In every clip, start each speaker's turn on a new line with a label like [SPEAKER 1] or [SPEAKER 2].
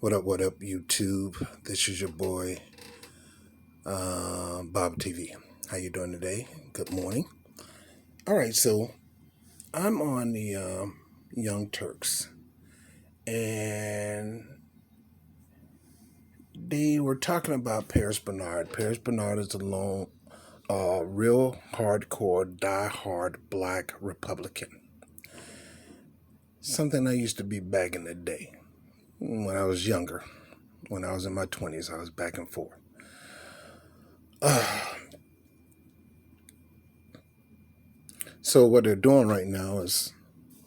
[SPEAKER 1] What up, YouTube? This is your boy, Bob TV. How you doing today? Good morning. All right, so I'm on the Young Turks, and they were talking about Paris Bernard. Paris Bernard is real hardcore, die-hard black Republican. Something I used to be back in the day when I was younger. When I was in my 20s, I was back and forth. So what they're doing right now is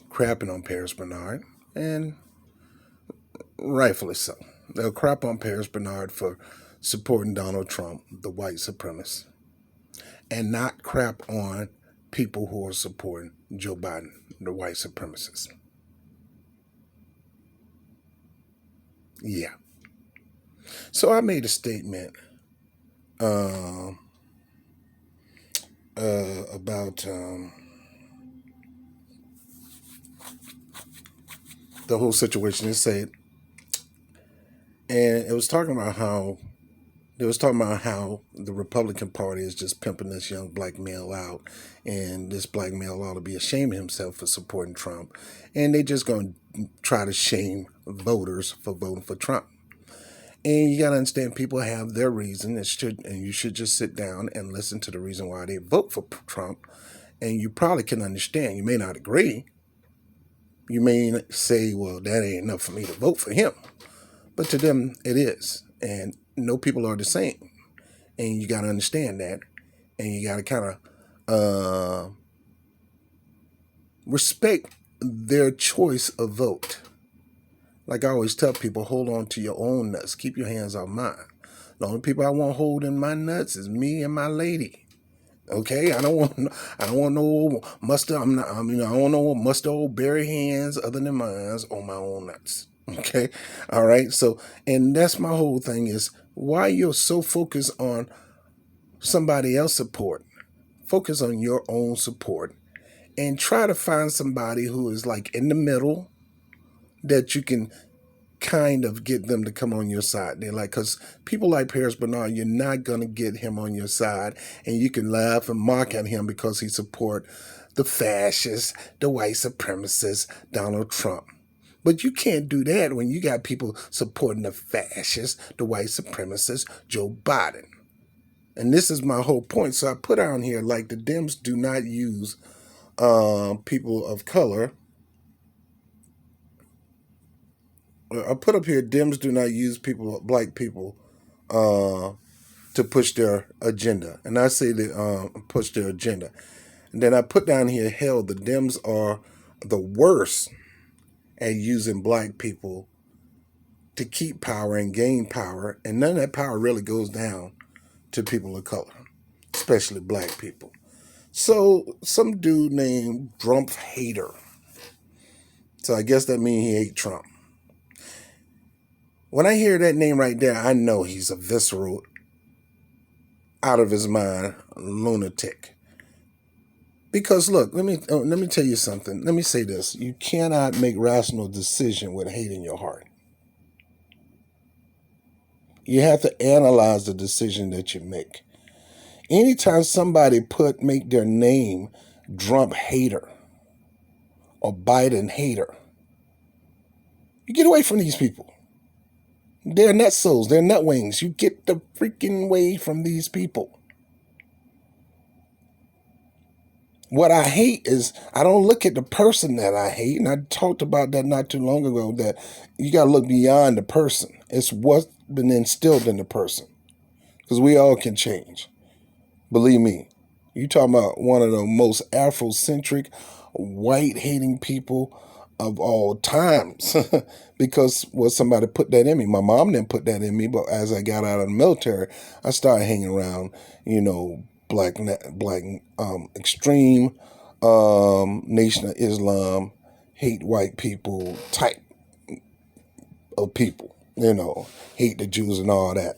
[SPEAKER 1] crapping on Paris Bernard, and rightfully so. They'll crap on Paris Bernard for supporting Donald Trump, the white supremacist, and not crap on people who are supporting Joe Biden, the white supremacist. Yeah. So I made a statement about the whole situation. It was talking about how the Republican Party is just pimping this young black male out, and this black male ought to be ashamed of himself for supporting Trump, and they're just going to try to shame voters for voting for Trump. And you got to understand, people have their reason, and you should just sit down and listen to the reason why they vote for Trump, and you probably can understand. You may not agree. You may say, well, that ain't enough for me to vote for him. But to them, it is. And no people are the same. And you got to understand that. And you got to kind of respect their choice of vote. Like I always tell people, hold on to your own nuts. Keep your hands off mine. The only people I want holding my nuts is me and my lady. Okay, I don't want no mustard. I don't want no mustard old berry hands other than mine on my own nuts. Okay, all right. So, and that's my whole thing is why you're so focused on somebody else's support. Focus on your own support, and try to find somebody who is like in the middle that you can kind of get them to come on your side. They're like, because people like Paris Bernard, you're not going to get him on your side, and you can laugh and mock at him because he support the fascists, the white supremacists, Donald Trump. But you can't do that when you got people supporting the fascists, the white supremacists, Joe Biden. And this is my whole point. So I put on here, like, the Dems do not use people of color. I put up here, Dems do not use black people, to push their agenda. And I say they push their agenda. And then I put down here, hell, the Dems are the worst at using black people to keep power and gain power. And none of that power really goes down to people of color, especially black people. So some dude named Trump Hater. So I guess that means he hate Trump. When I hear that name right there, I know he's a visceral, out of his mind lunatic. Because look, let me tell you something. Let me say this: you cannot make rational decision with hate in your heart. You have to analyze the decision that you make. Anytime somebody make their name Trump Hater or Biden Hater, you get away from these people. They're nut souls. They're nut wings. You get the freaking way from these people. What I hate is I don't look at the person that I hate. And I talked about that not too long ago, that you got to look beyond the person. It's what's been instilled in the person. Because we all can change. Believe me. You talking about one of the most Afrocentric, white-hating people of all times. Because somebody put that in me. My mom didn't put that in me, but as I got out of the military, I started hanging around, black extreme Nation of Islam, hate white people type of people, hate the Jews and all that.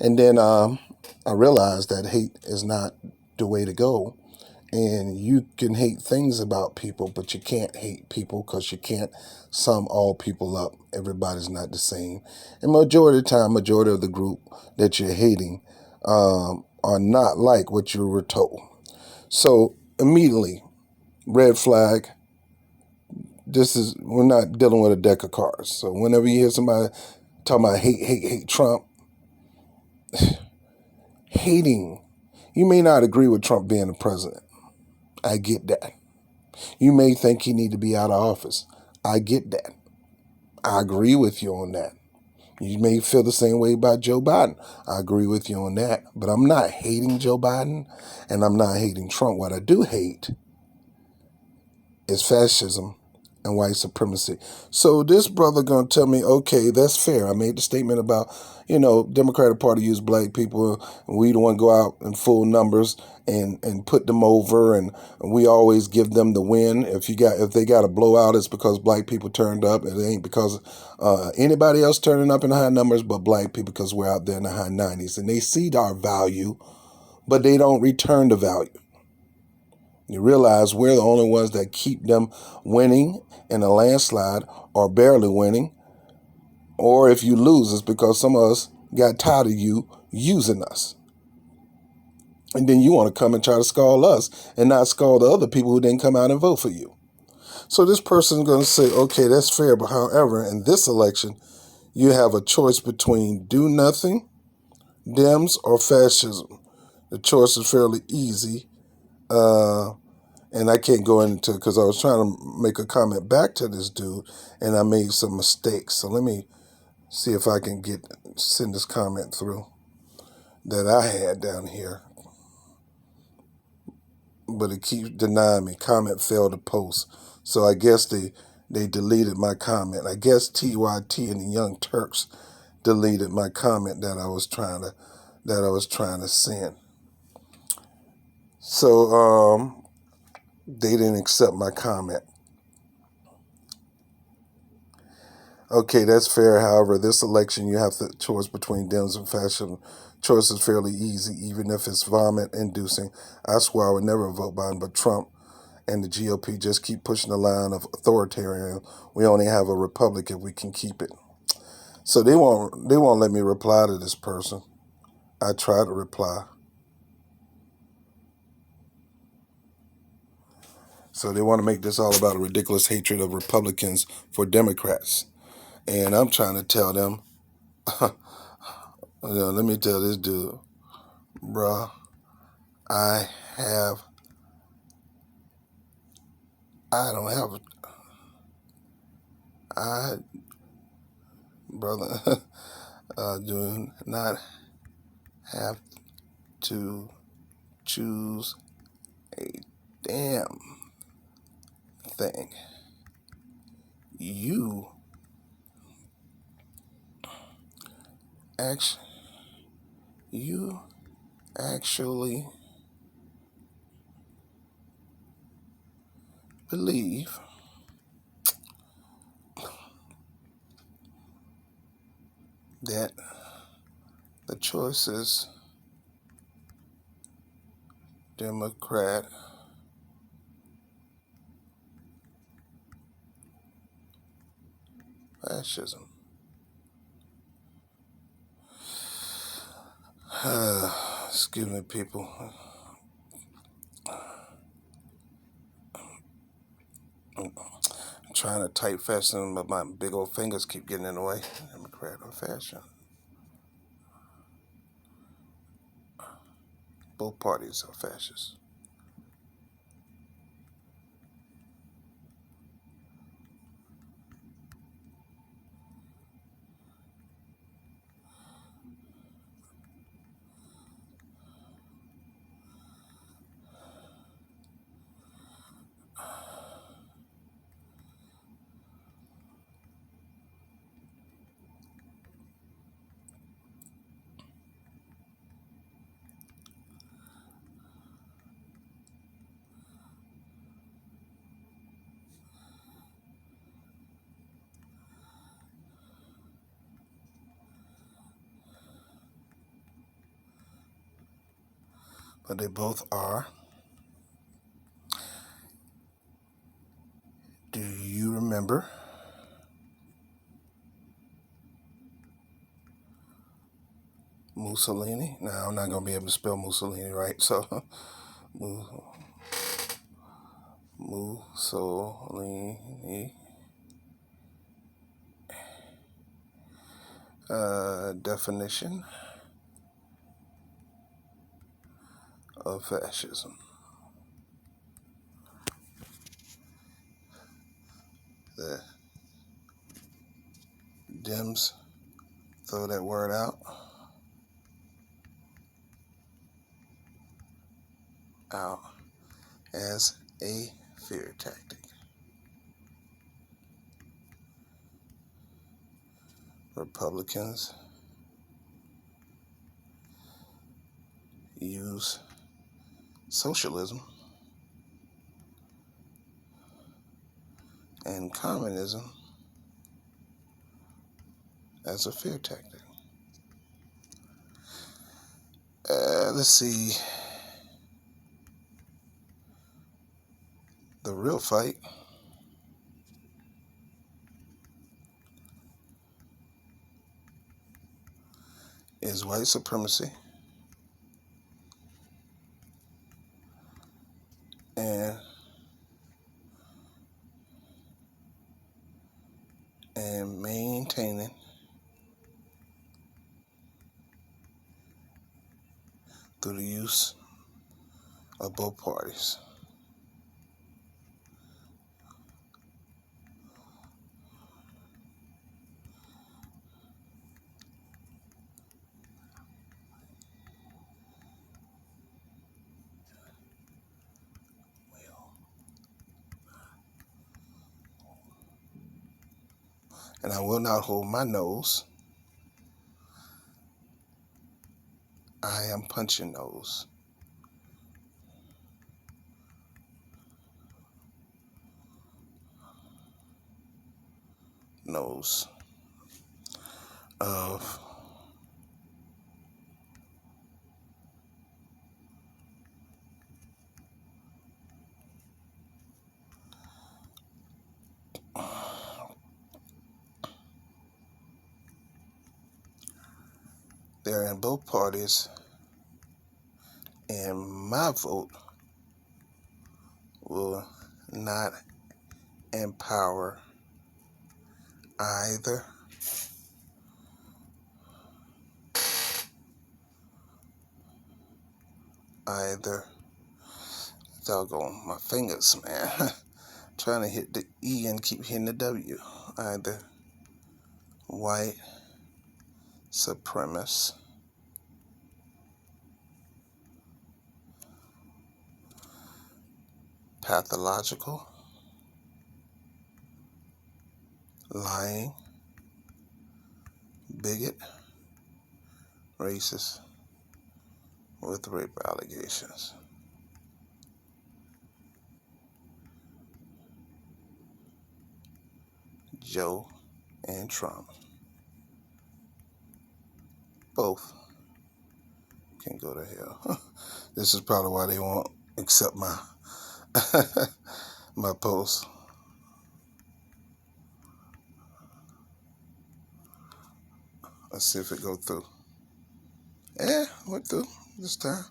[SPEAKER 1] And then I realized that hate is not the way to go. And you can hate things about people, but you can't hate people because you can't sum all people up. Everybody's not the same. And majority of the time, majority of the group that you're hating are not like what you were told. So immediately, red flag. We're not dealing with a deck of cards. So whenever you hear somebody talking about hate Trump, hating, you may not agree with Trump being the president. I get that. You may think he need to be out of office. I get that. I agree with you on that. You may feel the same way about Joe Biden. I agree with you on that. But I'm not hating Joe Biden and I'm not hating Trump. What I do hate is fascism and white supremacy. So this brother gonna tell me, okay, that's fair. I made the statement about, Democratic Party use black people, and we don't want to go out in full numbers and put them over, and we always give them the win. If they got a blowout, it's because black people turned up. It ain't because anybody else turning up in high numbers, but black people, because we're out there in the high 90s, and they see our value, but they don't return the value. You realize we're the only ones that keep them winning in a landslide or barely winning. Or if you lose, it's because some of us got tired of you using us. And then you want to come and try to scold us and not scold the other people who didn't come out and vote for you. So this person's going to say, okay, that's fair. But however, in this election, you have a choice between do nothing, Dems, or fascism. The choice is fairly easy. And I can't go into it because I was trying to make a comment back to this dude and I made some mistakes. So let me see if I can send this comment through that I had down here. But it keeps denying me. Comment failed to post. So I guess they deleted my comment. I guess TYT and the Young Turks deleted my comment that I was trying to send. So they didn't accept my comment. Okay, that's fair. However, this election, you have the choice between Dems and fascism. Choice is fairly easy, even if it's vomit-inducing. I swear I would never vote Biden, but Trump and the GOP just keep pushing the line of authoritarian. We only have a republic if we can keep it. So they won't let me reply to this person. I try to reply. So they want to make this all about a ridiculous hatred of Republicans for Democrats. And I'm trying to tell them, let me tell this dude, bruh, I brother, do not have to choose a damn thing. You actually believe that the choice is Democrat, fascism. Excuse me, people. I'm trying to type faster, but my big old fingers keep getting in the way. Democrat or fascism. Both parties are fascists. But they both are remember Mussolini. Now I'm not going to be able to spell Mussolini right, so Mussolini. Definition of fascism. The Dems throw that word out as a fear tactic. Republicans use socialism and communism as a fear tactic. Let's see. The real fight is white supremacy and maintaining through the use of both parties. And I will not hold my nose. I am punching nose. Nose of they're in both parties, and my vote will not empower either doggone my fingers, man. Trying to hit the E and keep hitting the W. Either white supremacist pathological, lying, bigot, racist with rape allegations. Joe and Trump both can go to hell. This is probably why they won't accept my my post. Let's see if it go through. Yeah, went through this time.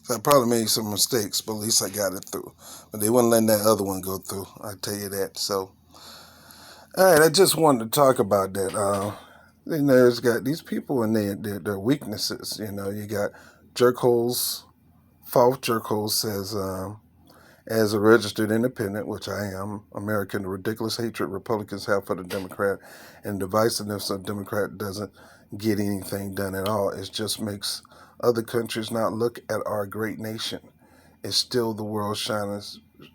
[SPEAKER 1] So I probably made some mistakes, but at least I got it through. But they wouldn't let that other one go through. I tell you that. So, all right, I just wanted to talk about that. There's got these people and their weaknesses. You know, you got jerkholes. False jerkhole says, as a registered independent, which I am, American, the ridiculous hatred Republicans have for the Democrat and divisiveness of Democrat doesn't get anything done at all. It just makes other countries not look at our great nation. It's still the world's shining,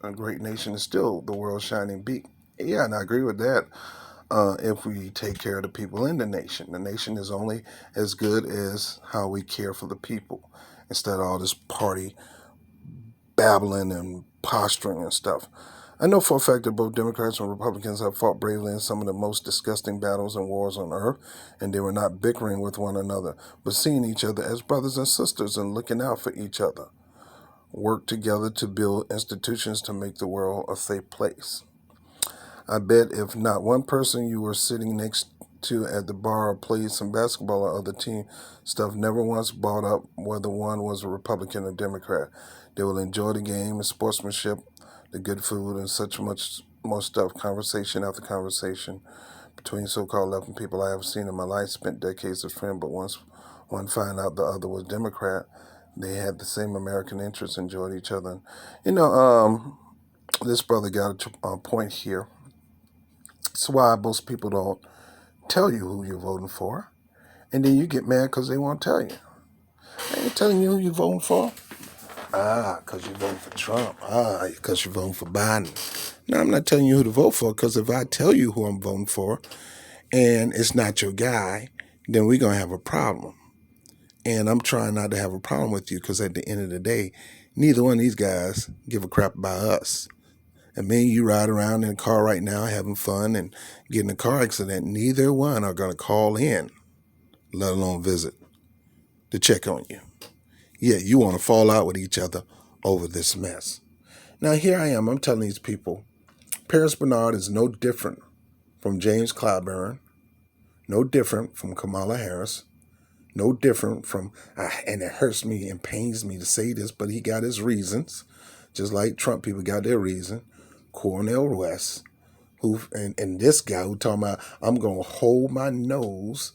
[SPEAKER 1] a great nation is still the world's shining beak. Yeah, and I agree with that. If we take care of the people in the nation is only as good as how we care for the people, instead of all this party babbling and posturing and stuff. I know for a fact that both Democrats and Republicans have fought bravely in some of the most disgusting battles and wars on earth, and they were not bickering with one another, but seeing each other as brothers and sisters and looking out for each other. Work together to build institutions to make the world a safe place. I bet if not one person you were sitting next to at the bar or played some basketball or other team stuff never once brought up whether one was a Republican or Democrat. They will enjoy the game and sportsmanship, the good food, and such much more stuff, conversation after conversation between so-called left people I have seen in my life, spent decades as friends, but once one found out the other was Democrat, they had the same American interests, enjoyed each other. You know, this brother got a point here. That's why most people don't tell you who you're voting for, and then you get mad because they won't tell you. I ain't telling you who you're voting for. Because you're voting for Trump. Because you're voting for Biden. No, I'm not telling you who to vote for, because if I tell you who I'm voting for and it's not your guy, then we're going to have a problem. And I'm trying not to have a problem with you, because at the end of the day, neither one of these guys give a crap about us. And me and you ride around in a car right now having fun and getting a car accident. Neither one are going to call in, let alone visit, to check on you. Yeah, you want to fall out with each other over this mess. Now, here I am. I'm telling these people, Paris Bernard is no different from James Clyburn, no different from Kamala Harris, no different from, and it hurts me and pains me to say this, but he got his reasons, just like Trump people got their reason. Cornel West, and this guy who talking about, I'm going to hold my nose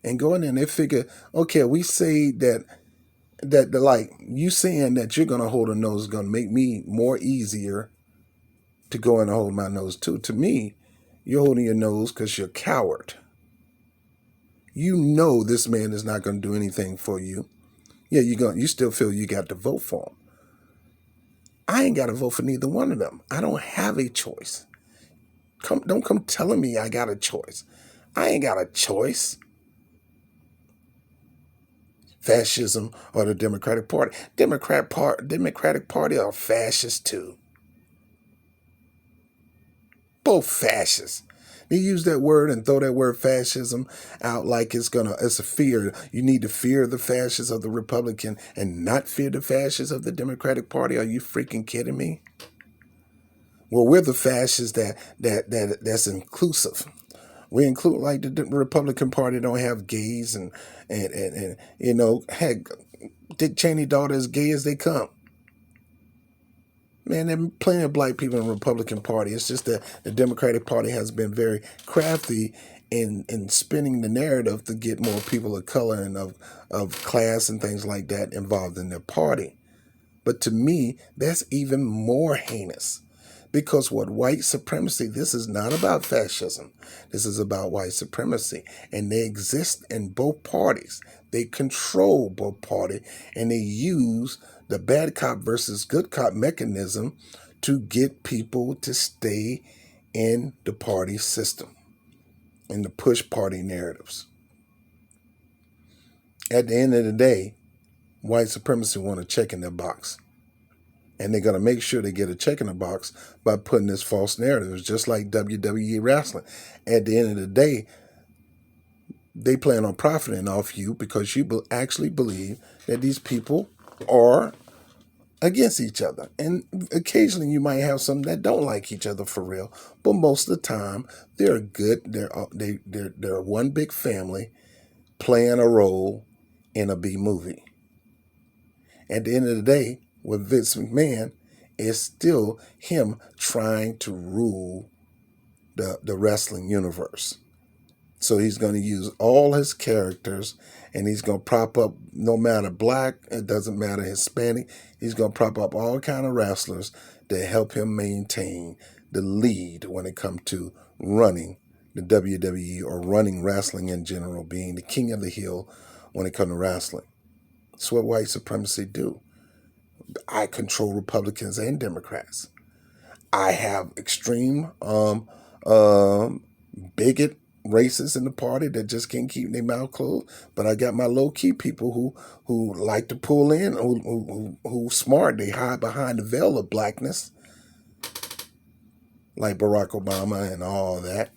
[SPEAKER 1] and go in there, and they figure, okay, we say that like you saying that you're going to hold a nose is going to make me more easier to go in and hold my nose too. To me, you're holding your nose because you're a coward. You know this man is not going to do anything for you. Yeah, you still feel you got to vote for him. I ain't got to vote for neither one of them. I don't have a choice. Don't come telling me I got a choice. I ain't got a choice. Fascism or the Democratic Party. Democratic Party are fascists too. Both fascists. They use that word and throw that word fascism out like it's a fear. You need to fear the fascists of the Republican and not fear the fascists of the Democratic Party. Are you freaking kidding me? Well, we're the fascists that's inclusive. We include, like, the Republican Party don't have gays and heck, Dick Cheney daughter is gay as they come. Man, there are plenty of black people in the Republican Party. It's just that the Democratic Party has been very crafty in spinning the narrative to get more people of color and of class and things like that involved in their party. But to me, that's even more heinous. Because what white supremacy, this is not about fascism. This is about white supremacy. And they exist in both parties. They control both parties, and they use the bad cop versus good cop mechanism to get people to stay in the party system and to push party narratives. At the end of the day, white supremacy want a check in their box. And they're going to make sure they get a check in the box by putting this false narrative. It's just like WWE wrestling. At the end of the day, they plan on profiting off you because you actually believe that these people are against each other. And occasionally you might have some that don't like each other for real. But most of the time, they're good. They're one big family playing a role in a B movie. At the end of the day, with Vince McMahon, it's still him trying to rule the wrestling universe. So he's going to use all his characters, and he's going to prop up, no matter black, it doesn't matter Hispanic, he's going to prop up all kind of wrestlers to help him maintain the lead when it comes to running the WWE or running wrestling in general, being the king of the hill when it comes to wrestling. That's what white supremacy do. I control Republicans and Democrats. I have extreme bigot racists in the party that just can't keep their mouth closed. But I got my low key people who like to pull in, who smart. They hide behind the veil of blackness, like Barack Obama and all that.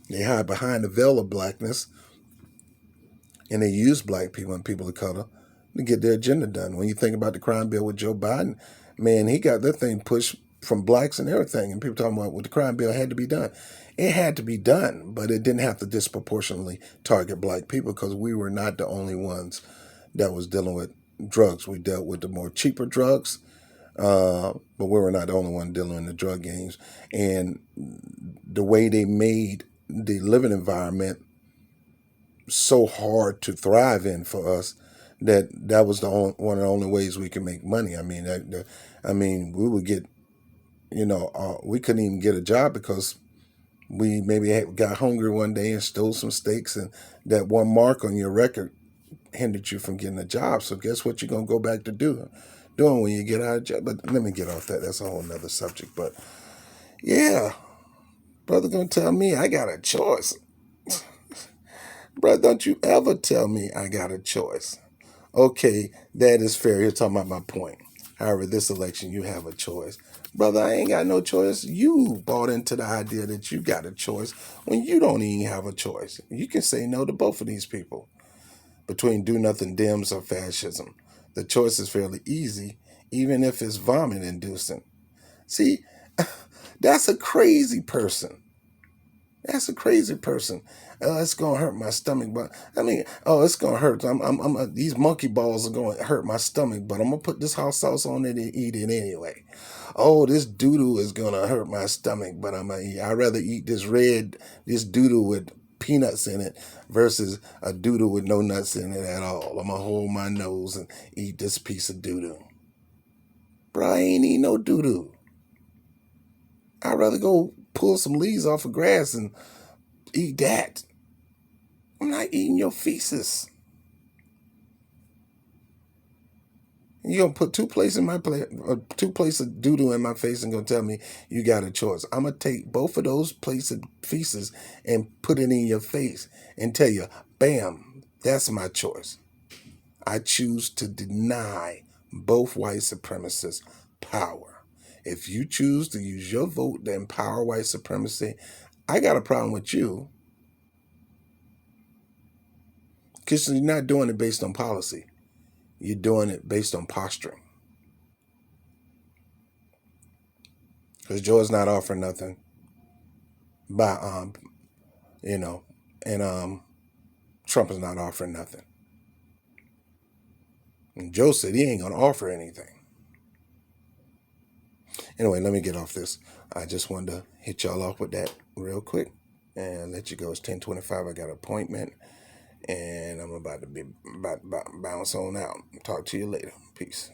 [SPEAKER 1] They hide behind the veil of blackness, and they use black people and people of color to get their agenda done. When you think about the crime bill with Joe Biden, man, he got that thing pushed from blacks and everything. And people talking about, well, the crime bill had to be done. It had to be done, but it didn't have to disproportionately target black people because we were not the only ones that was dealing with drugs. We dealt with the more cheaper drugs, but we were not the only one dealing in the drug games. And the way they made the living environment so hard to thrive in for us, that was one of the only ways we could make money. I mean, we would get, we couldn't even get a job because we maybe got hungry one day and stole some steaks, and that one mark on your record hindered you from getting a job. So guess what you're gonna go back to doing when you get out of jail? But let me get off that. That's a whole nother subject. But yeah, brother gonna tell me I got a choice. Brother, don't you ever tell me I got a choice. Okay, that is fair. You're talking about my point. However, this election, you have a choice. Brother, I ain't got no choice. You bought into the idea that you got a choice when you don't even have a choice. You can say no to both of these people between do nothing Dems or fascism. The choice is fairly easy, even if it's vomit inducing. See, that's a crazy person. That's a crazy person. It's gonna hurt my stomach, but it's gonna hurt. These monkey balls are gonna hurt my stomach, but I'm gonna put this hot sauce on it and eat it anyway. Oh, this doodoo is gonna hurt my stomach, but I'd rather eat this doodoo with peanuts in it versus a doodoo with no nuts in it at all. I'm gonna hold my nose and eat this piece of doodoo. Bro, I ain't eat no doodoo. I'd rather go pull some leaves off of grass and eat that. I'm not eating your feces. You're gonna put two places of doo-doo in my face and gonna tell me you got a choice. I'm gonna take both of those places of feces and put it in your face and tell you, bam, that's my choice. I choose to deny both white supremacists power. If you choose to use your vote to empower white supremacy, I got a problem with you because you're not doing it based on policy. You're doing it based on posturing. Because Joe's not offering nothing by you know, and Trump is not offering nothing. And Joe said he ain't gonna offer anything. Anyway, let me get off this. I just wanted to hit y'all off with that real quick and let you go. It's 10:25. I got an appointment, and I'm about to bounce on out. Talk to you later. Peace.